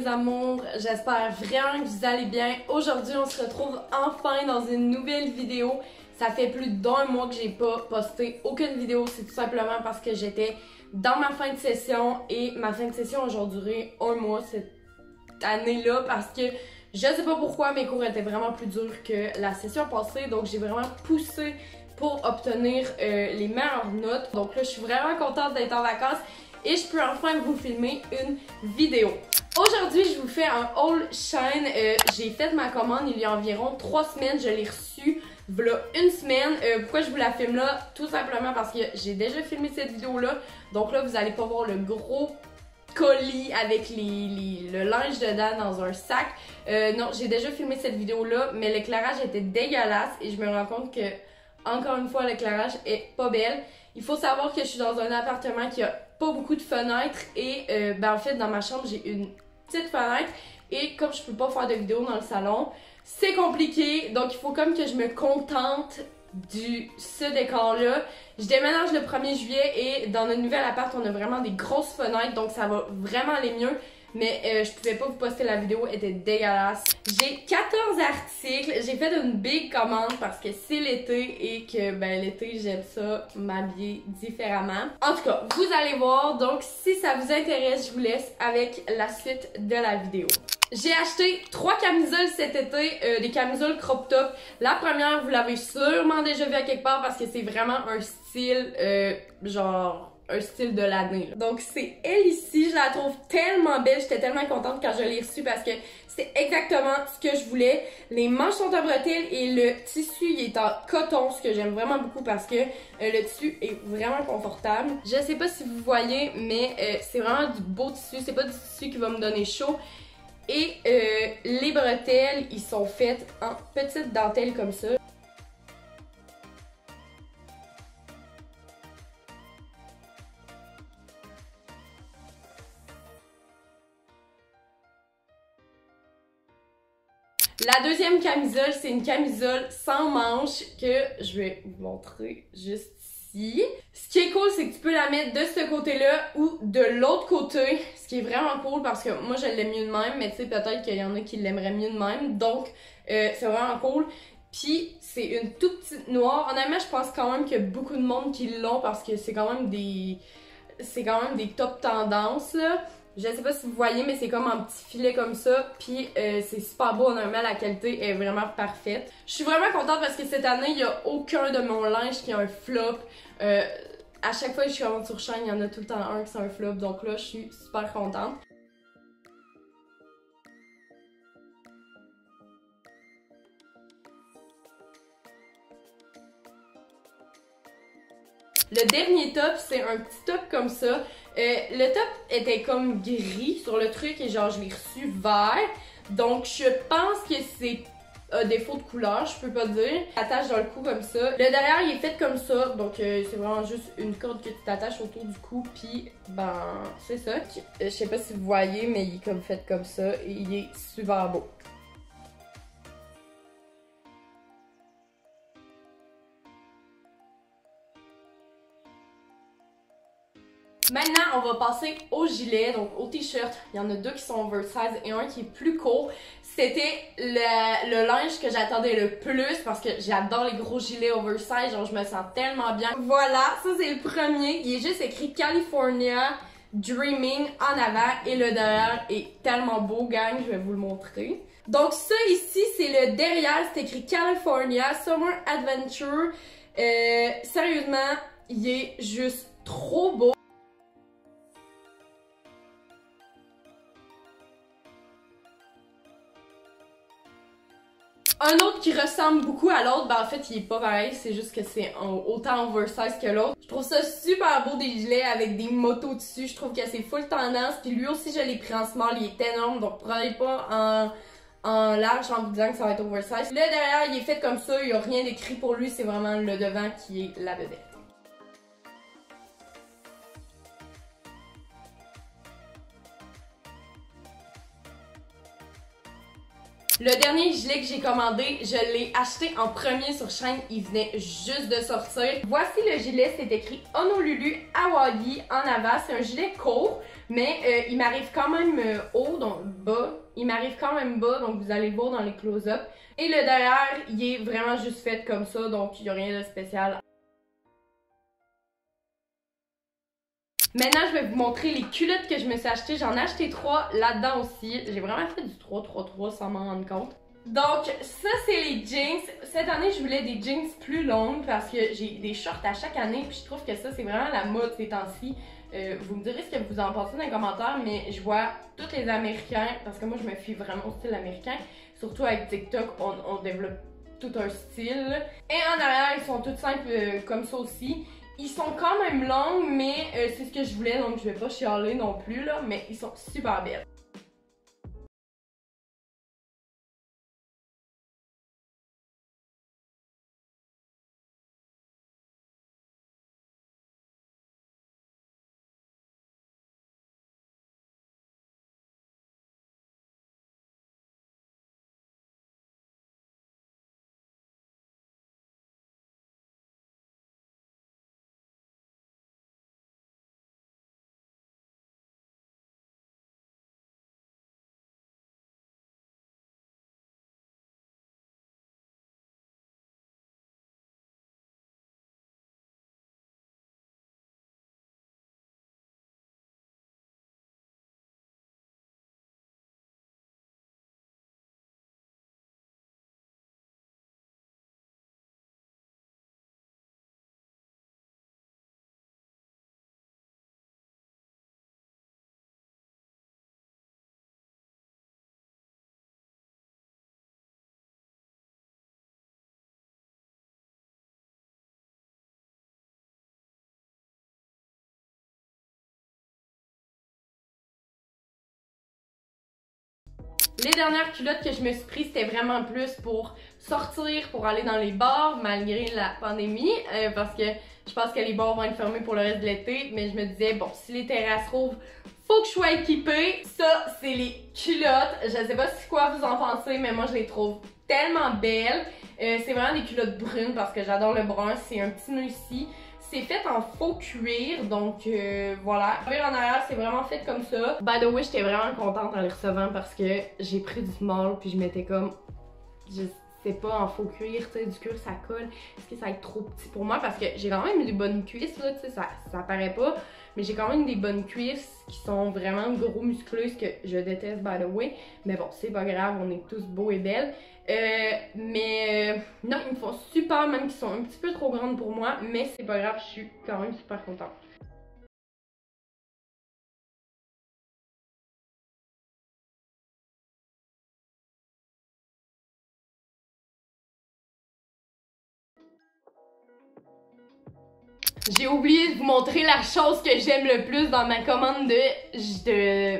mes amours, j'espère vraiment que vous allez bien. Aujourd'hui, on se retrouve enfin dans une nouvelle vidéo. Ça fait plus d'1 mois que j'ai pas posté aucune vidéo, c'est tout simplement parce que j'étais dans ma fin de session et ma fin de session a genre duré 1 mois cette année-là parce que je sais pas pourquoi mes cours étaient vraiment plus durs que la session passée, donc j'ai vraiment poussé pour obtenir les meilleures notes. Donc là, je suis vraiment contente d'être en vacances et je peux enfin vous filmer une vidéo. Aujourd'hui, je vous fais un haul Shein. J'ai fait ma commande il y a environ 3 semaines. Je l'ai reçue voilà 1 semaine. Pourquoi je vous la filme là? Tout simplement parce que j'ai déjà filmé cette vidéo-là. Donc là, vous allez pas voir le gros colis avec le linge dedans dans un sac. Non, j'ai déjà filmé cette vidéo-là, mais l'éclairage était dégueulasse et je me rends compte que, encore une fois, l'éclairage est pas belle. Il faut savoir que je suis dans un appartement qui a pas beaucoup de fenêtres et en fait dans ma chambre j'ai une petite fenêtre et comme je peux pas faire de vidéo dans le salon, c'est compliqué, donc il faut comme que je me contente ce décor là. Je déménage le 1er juillet et dans notre nouvel appart on a vraiment des grosses fenêtres, donc ça va vraiment aller mieux. Mais je pouvais pas vous poster la vidéo, elle était dégueulasse. J'ai 14 articles, j'ai fait une big commande parce que c'est l'été et que l'été j'aime ça m'habiller différemment. En tout cas, vous allez voir, donc si ça vous intéresse, je vous laisse avec la suite de la vidéo. J'ai acheté 3 camisoles cet été, des camisoles crop top. La première, vous l'avez sûrement déjà vu à quelque part parce que c'est vraiment un style un style de l'année. Donc c'est elle ici, je la trouve tellement belle, j'étais tellement contente quand je l'ai reçue parce que c'est exactement ce que je voulais. Les manches sont en bretelles et le tissu il est en coton, ce que j'aime vraiment beaucoup parce que le tissu est vraiment confortable. Je sais pas si vous voyez, mais c'est vraiment du beau tissu, c'est pas du tissu qui va me donner chaud. Et les bretelles, ils sont faites en petites dentelles comme ça. La deuxième camisole, c'est une camisole sans manches que je vais vous montrer juste ici. Ce qui est cool, c'est que tu peux la mettre de ce côté-là ou de l'autre côté. Ce qui est vraiment cool parce que moi, je l'aime mieux de même, mais tu sais, peut-être qu'il y en a qui l'aimeraient mieux de même. Donc, c'est vraiment cool. Puis, c'est une toute petite noire. Honnêtement, je pense quand même qu'il y a beaucoup de monde qui l'ont parce que c'est quand même des top tendances, là. Je sais pas si vous voyez, mais c'est comme un petit filet comme ça. Puis c'est super beau, honnêtement, la qualité est vraiment parfaite. Je suis vraiment contente parce que cette année, il n'y a aucun de mon linge qui a un flop. À chaque fois que je suis sur Shein, il y en a tout le temps un qui c'est un flop. Donc là, je suis super contente. Le dernier top, c'est un petit top comme ça. Le top était comme gris sur le truc et genre je l'ai reçu vert. Donc je pense que c'est un défaut de couleur, je peux pas dire. Attache dans le cou comme ça. Le derrière il est fait comme ça, donc c'est vraiment juste une corde que tu t'attaches autour du cou. Puis c'est ça. Je sais pas si vous voyez, mais il est comme fait comme ça et il est super beau. Maintenant, on va passer au gilet, donc au t-shirt. Il y en a 2 qui sont oversize et un qui est plus court. C'était le linge que j'attendais le plus parce que j'adore les gros gilets oversize, genre je me sens tellement bien. Voilà, ça c'est le premier. Il est juste écrit California Dreaming en avant et le derrière est tellement beau, gang, je vais vous le montrer. Donc ça ici, c'est le derrière, c'est écrit California Summer Adventure. Sérieusement, il est juste trop beau. Un autre qui ressemble beaucoup à l'autre, en fait il est pas pareil, c'est juste que c'est autant oversize que l'autre. Je trouve ça super beau des gilets avec des motos dessus, je trouve que c'est full tendance, puis lui aussi je l'ai pris en small, il est énorme, donc prenez pas en large en vous disant que ça va être oversize. Le derrière il est fait comme ça, il n'y a rien d'écrit pour lui, c'est vraiment le devant qui est la vedette. Le dernier gilet que j'ai commandé, je l'ai acheté en premier sur Shein, il venait juste de sortir. Voici le gilet, c'est écrit Honolulu Hawaii en avant. C'est un gilet court, mais il m'arrive quand même haut, donc bas. Il m'arrive quand même bas, donc vous allez le voir dans les close-up. Et le derrière, il est vraiment juste fait comme ça, donc il n'y a rien de spécial. Maintenant, je vais vous montrer les culottes que je me suis achetées. J'en ai acheté 3 là-dedans aussi. J'ai vraiment fait du 3-3-3 sans m'en rendre compte. Donc, ça, c'est les jeans. Cette année, je voulais des jeans plus longues parce que j'ai des shorts à chaque année. Puis je trouve que ça, c'est vraiment la mode ces temps-ci. Vous me direz ce que vous en pensez dans les commentaires, mais je vois tous les Américains, parce que moi, je me fie vraiment au style américain. Surtout avec TikTok, on développe tout un style. Et en arrière, ils sont tous simples comme ça aussi. Ils sont quand même longs, mais c'est ce que je voulais, donc je vais pas chialer non plus, là, mais ils sont super belles. Les dernières culottes que je me suis pris, c'était vraiment plus pour sortir, pour aller dans les bars, malgré la pandémie, parce que je pense que les bars vont être fermés pour le reste de l'été, mais je me disais, bon, si les terrasses rouvrent, faut que je sois équipée. Ça, c'est les culottes. Je sais pas si quoi vous en pensez, mais moi, je les trouve tellement belles. C'est vraiment des culottes brunes parce que j'adore le brun. C'est un petit nœud ici. C'est fait en faux cuir, donc voilà. Le cuir en arrière, c'est vraiment fait comme ça. By the way, j'étais vraiment contente en les recevant parce que j'ai pris du small puis je m'étais comme... C'est pas en faux cuir, tu sais, du cuir ça colle. Est-ce que ça va être trop petit pour moi? Parce que j'ai quand même des bonnes cuisses, là, tu sais, ça paraît pas. Mais j'ai quand même des bonnes cuisses qui sont vraiment gros muscleuses que je déteste, by the way. Mais bon, c'est pas grave, on est tous beaux et belles. Non, ils me font super, même qu'ils sont un petit peu trop grandes pour moi. Mais c'est pas grave, je suis quand même super contente. J'ai oublié de vous montrer la chose que j'aime le plus dans ma commande de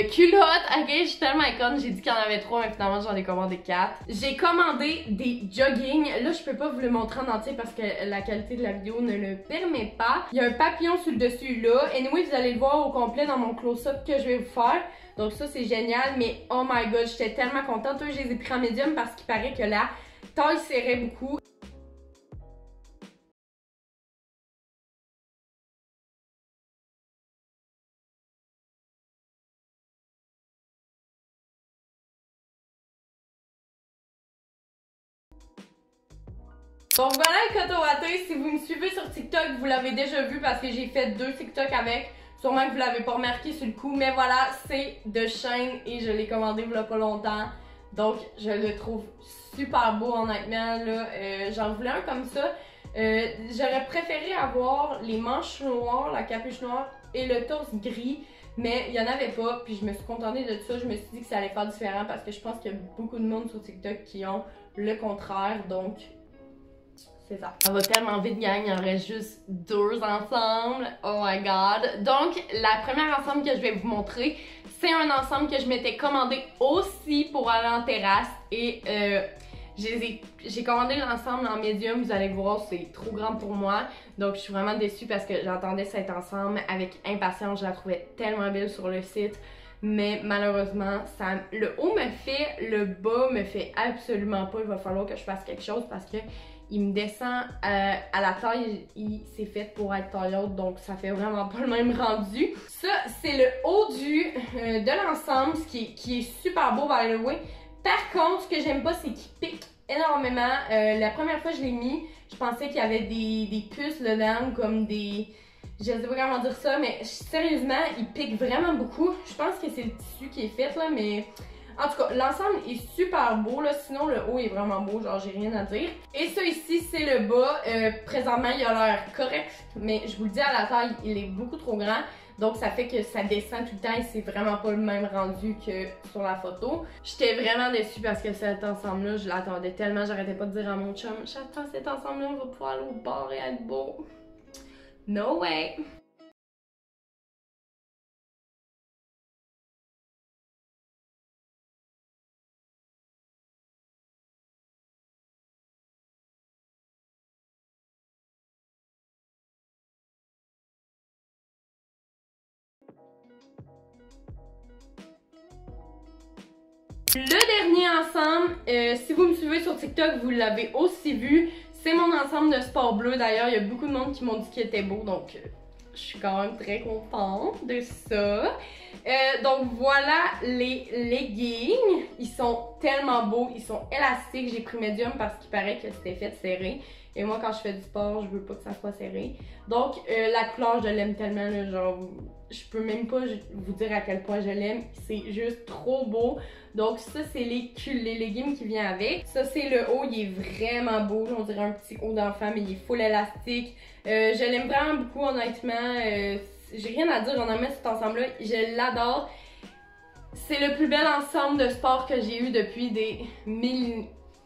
culottes. Ok, je suis tellement conne, j'ai dit qu'il y en avait 3, mais finalement j'en ai commandé 4. J'ai commandé des jogging. Là, je peux pas vous le montrer en entier parce que la qualité de la vidéo ne le permet pas. Il y a un papillon sur le dessus là. Anyway, vous allez le voir au complet dans mon close-up que je vais vous faire. Donc ça, c'est génial, mais oh my god, j'étais tellement contente. Eux, je les ai pris en médium parce qu'il paraît que la taille serrait beaucoup. Donc voilà le coton watté, si vous me suivez sur TikTok, vous l'avez déjà vu parce que j'ai fait 2 TikTok avec. Sûrement que vous l'avez pas remarqué sur le coup, mais voilà, c'est de Shein et je l'ai commandé il y a pas longtemps. Donc je le trouve super beau honnêtement, là. J'en voulais un comme ça. J'aurais préféré avoir les manches noires, la capuche noire et le torse gris. Mais il n'y en avait pas, puis je me suis contentée de ça. Je me suis dit que ça allait faire différent parce que je pense qu'il y a beaucoup de monde sur TikTok qui ont le contraire. Donc c'est ça. Ça va tellement vite, gang. Il en reste juste 2 ensemble. Oh my god. Donc, la première ensemble que je vais vous montrer, c'est un ensemble que je m'étais commandé aussi pour aller en terrasse. Et j'ai commandé l'ensemble en médium. Vous allez voir, c'est trop grand pour moi. Donc, je suis vraiment déçue parce que j'attendais cet ensemble avec impatience. Je la trouvais tellement belle sur le site. mais malheureusement, le haut me fait, le bas me fait absolument pas. Il va falloir que je fasse quelque chose parce que il me descend à la taille, il s'est fait pour être taille haute, donc ça fait vraiment pas le même rendu. Ça, c'est le haut de l'ensemble, qui est super beau, by the way. Par contre, ce que j'aime pas, c'est qu'il pique énormément. La première fois que je l'ai mis, je pensais qu'il y avait des puces dedans, comme des... Je sais pas comment dire ça, mais sérieusement, il pique vraiment beaucoup. Je pense que c'est le tissu qui est fait, là, mais... En tout cas, l'ensemble est super beau, là. Sinon, le haut est vraiment beau, genre, j'ai rien à dire. Et ça ici, c'est le bas. Présentement, il a l'air correct, mais je vous le dis, à la taille, il est beaucoup trop grand. Donc, ça fait que ça descend tout le temps et c'est vraiment pas le même rendu que sur la photo. J'étais vraiment déçue parce que cet ensemble-là, je l'attendais tellement. J'arrêtais pas de dire à mon chum, j'attends cet ensemble-là, on va pouvoir aller au bar et être beau. No way! Le dernier ensemble, si vous me suivez sur TikTok, vous l'avez aussi vu. C'est mon ensemble de sport bleu. D'ailleurs, il y a beaucoup de monde qui m'ont dit qu'il était beau, donc je suis quand même très contente de ça. Donc voilà les leggings. Ils sont tellement beaux, ils sont élastiques. J'ai pris medium parce qu'il paraît que c'était fait serré. Et moi, quand je fais du sport, je veux pas que ça soit serré. Donc la couleur, je l'aime tellement, là, genre... Je peux même pas vous dire à quel point je l'aime. C'est juste trop beau. Donc ça, c'est les leggings qui viennent avec. Ça, c'est le haut. Il est vraiment beau. On dirait un petit haut d'enfant, mais il est full élastique. Je l'aime vraiment beaucoup, honnêtement. J'ai rien à dire, honnêtement, cet ensemble-là. Je l'adore. C'est le plus bel ensemble de sport que j'ai eu depuis des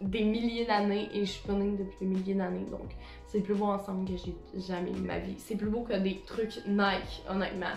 milliers d'années. Et je suis pas née depuis des milliers d'années. Donc, c'est le plus beau ensemble que j'ai jamais eu de ma vie. C'est plus beau que des trucs Nike, honnêtement.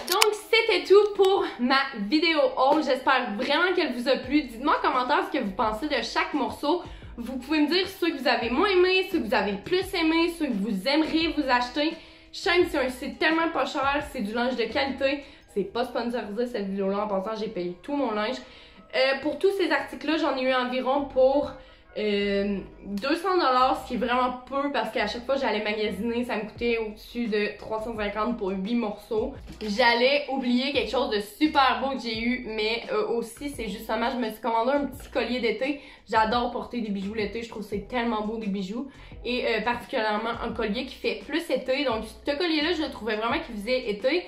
Donc c'était tout pour ma vidéo haul. J'espère vraiment qu'elle vous a plu. Dites-moi en commentaire ce que vous pensez de chaque morceau. Vous pouvez me dire ceux que vous avez moins aimé, ceux que vous avez plus aimé, ceux que vous aimeriez vous acheter. Shane, c'est un site tellement pas cher, c'est du linge de qualité. C'est pas sponsorisé cette vidéo-là. En passant, j'ai payé tout mon linge. Pour tous ces articles-là, j'en ai eu environ pour 200$, ce qui est vraiment peu parce qu'à chaque fois que j'allais magasiner, ça me coûtait au-dessus de 350$ pour 8 morceaux. J'allais oublier quelque chose de super beau que j'ai eu, mais aussi c'est justement, je me suis commandé un petit collier d'été. J'adore porter des bijoux l'été, je trouve que c'est tellement beau des bijoux. Et particulièrement un collier qui fait plus été. Donc ce collier-là, je le trouvais vraiment qui faisait été.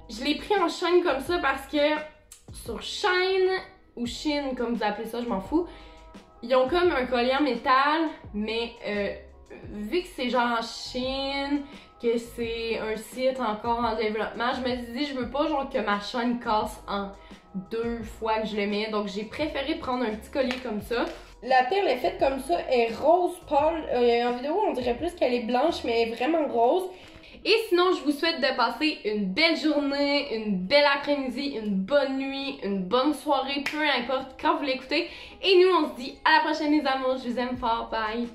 Je l'ai pris en chaîne comme ça parce que sur Shine ou Chine, comme vous appelez ça, je m'en fous. Ils ont comme un collier en métal, mais vu que c'est genre en Chine, que c'est un site encore en développement, je me suis dit, je veux pas genre que ma chaîne casse en 2 fois que je le mets. Donc j'ai préféré prendre un petit collier comme ça. La perle est faite comme ça, elle est rose pâle. En vidéo, on dirait plus qu'elle est blanche, mais elle est vraiment rose. Et sinon, je vous souhaite de passer une belle journée, une belle après-midi, une bonne nuit, une bonne soirée, peu importe quand vous l'écoutez. Et nous, on se dit à la prochaine les amours, je vous aime fort, bye!